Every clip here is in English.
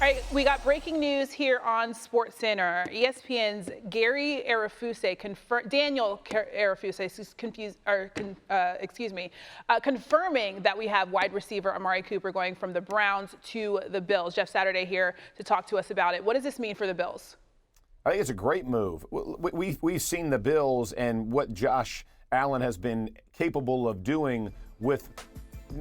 All right, we got breaking news here on SportsCenter. ESPN's Gary Arafuse Daniel Arafuse confirming that we have wide receiver Amari Cooper going from the Browns to the Bills. Jeff Saturday here to talk to us about it. What does this mean for the Bills? I think it's a great move. We've seen the Bills and what Josh Allen has been capable of doing with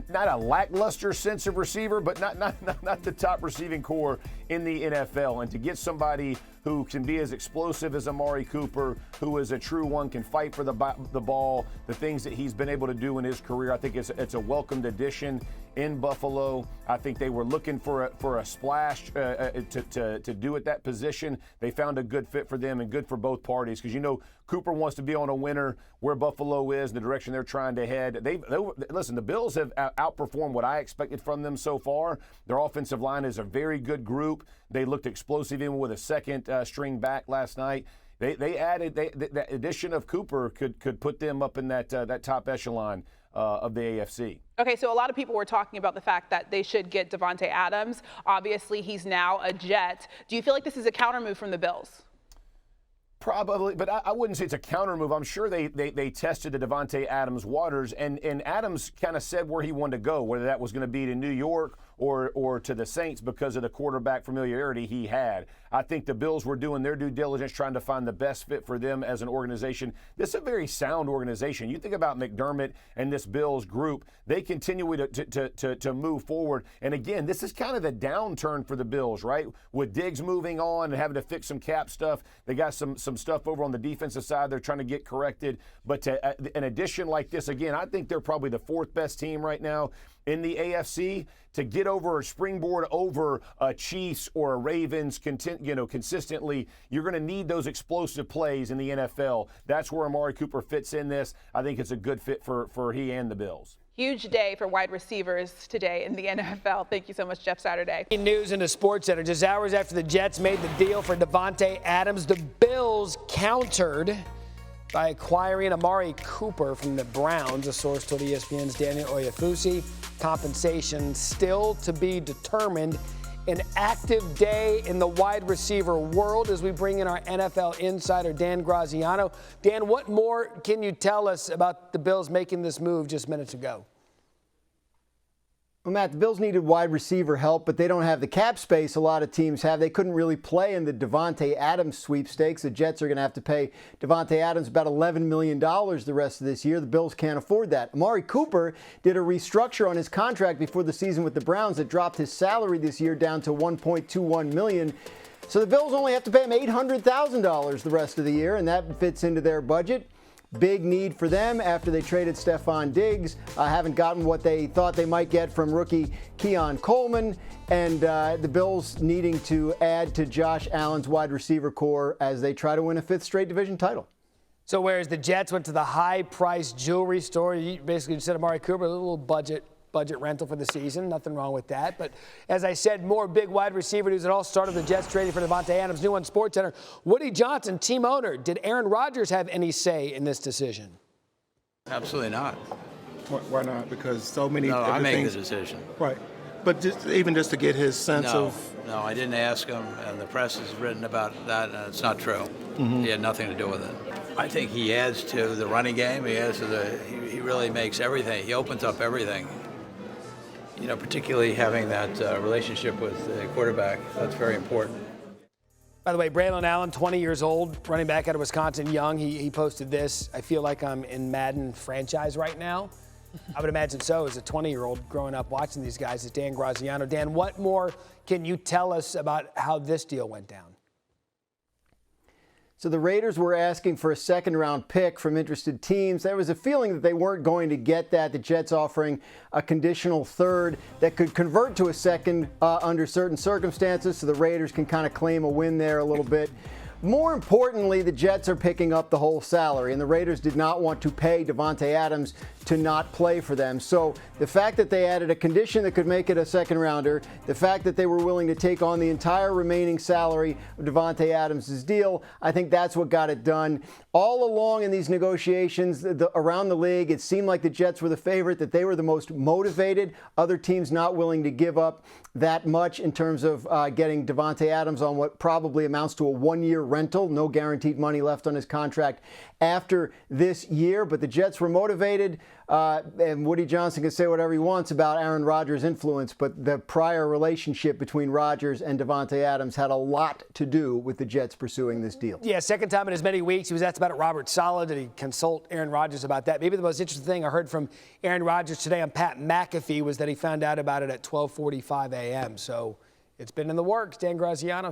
not a lackluster sense of receiver, but not the top receiving core in the NFL. And to get somebody who can be as explosive as Amari Cooper, who is a true one, can fight for the ball, the things that he's been able to do in his career, I think it's a welcomed addition in Buffalo. I think they were looking for a splash to do at that position. They found a good fit for them and good for both parties, because Cooper wants to be on a winner where Buffalo is, the direction they're trying to head. Listen, the Bills have outperformed what I expected from them so far. Their offensive line is a very good group. They looked explosive even with a second string back last night. They added the addition of Cooper could put them up in that top echelon of the AFC. Okay, so a lot of people were talking about the fact that they should get Davante Adams. Obviously, he's now a Jet. Do you feel like this is a counter move from the Bills? Probably, but I wouldn't say it's a counter move. I'm sure they tested the Davante Adams waters, and Adams kind of said where he wanted to go, whether that was going to be to New York or to the Saints because of the quarterback familiarity he had. I think the Bills were doing their due diligence trying to find the best fit for them as an organization. This is a very sound organization. You think about McDermott and this Bills group, they continue to move forward. And again, this is kind of the downturn for the Bills, right? With Diggs moving on and having to fix some cap stuff. They got some stuff over on the defensive side they're trying to get corrected. But an addition like this, again, I think they're probably the fourth best team right now in the AFC. To get over a springboard over a Chiefs or a Ravens consistently, you're going to need those explosive plays in the NFL. That's where Amari Cooper fits in this. I think it's a good fit for he and the Bills. Huge day for wide receivers today in the NFL. Thank you so much, Jeff Saturday. News in the SportsCenter. Just hours after the Jets made the deal for Davante Adams, the Bills countered by acquiring Amari Cooper from the Browns. A source told ESPN's Daniel Arafuse. Compensation still to be determined. An active day in the wide receiver world as we bring in our NFL insider, Dan Graziano. Dan, what more can you tell us about the Bills making this move just minutes ago? Well, Matt, the Bills needed wide receiver help, but they don't have the cap space a lot of teams have. They couldn't really play in the Davante Adams sweepstakes. The Jets are going to have to pay Davante Adams about $11 million the rest of this year. The Bills can't afford that. Amari Cooper did a restructure on his contract before the season with the Browns that dropped his salary this year down to $1.21 million. So the Bills only have to pay him $800,000 the rest of the year, and that fits into their budget. Big need for them after they traded Stephon Diggs. Haven't gotten what they thought they might get from rookie Keon Coleman. And the Bills needing to add to Josh Allen's wide receiver core as they try to win a fifth straight division title. So whereas the Jets went to the high-priced jewelry store, you basically said Amari Cooper, a little budget rental for the season. Nothing wrong with that. But as I said, more big wide receiver news. It all started with the Jets trading for Davante Adams. New on SportsCenter. Woody Johnson, team owner. Did Aaron Rodgers have any say in this decision? Absolutely not. Why not? Because so many. No, I make the decision. Right. But just to get his sense of. No, I didn't ask him, and the press has written about that, and it's not true. Mm-hmm. He had nothing to do with it. I think he adds to the running game. He adds to he really makes everything. He opens up everything. Particularly having that relationship with the quarterback, that's very important. By the way, Braylon Allen, 20 years old, running back out of Wisconsin, young. He posted this. I feel like I'm in Madden franchise right now. I would imagine so as a 20-year-old growing up watching these guys. It's Dan Graziano. Dan, what more can you tell us about how this deal went down? So the Raiders were asking for a second-round pick from interested teams. There was a feeling that they weren't going to get that. The Jets offering a conditional third that could convert to a second under certain circumstances, so the Raiders can kind of claim a win there a little bit. More importantly, the Jets are picking up the whole salary, and the Raiders did not want to pay Davante Adams to not play for them. So the fact that they added a condition that could make it a second rounder, the fact that they were willing to take on the entire remaining salary of Davante Adams' deal, I think that's what got it done. All along in these negotiations around the league, it seemed like the Jets were the favorite, that they were the most motivated. Other teams not willing to give up that much in terms of getting Davante Adams on what probably amounts to a one-year rental. No guaranteed money left on his contract after this year. But the Jets were motivated, and Woody Johnson can say whatever he wants about Aaron Rodgers' influence, but the prior relationship between Rodgers and Davante Adams had a lot to do with the Jets pursuing this deal. Yeah, second time in as many weeks. He was asked about it, Robert Saleh. Did he consult Aaron Rodgers about that? Maybe the most interesting thing I heard from Aaron Rodgers today on Pat McAfee was that he found out about it at 12:45 a.m. So it's been in the works. Dan Graziano.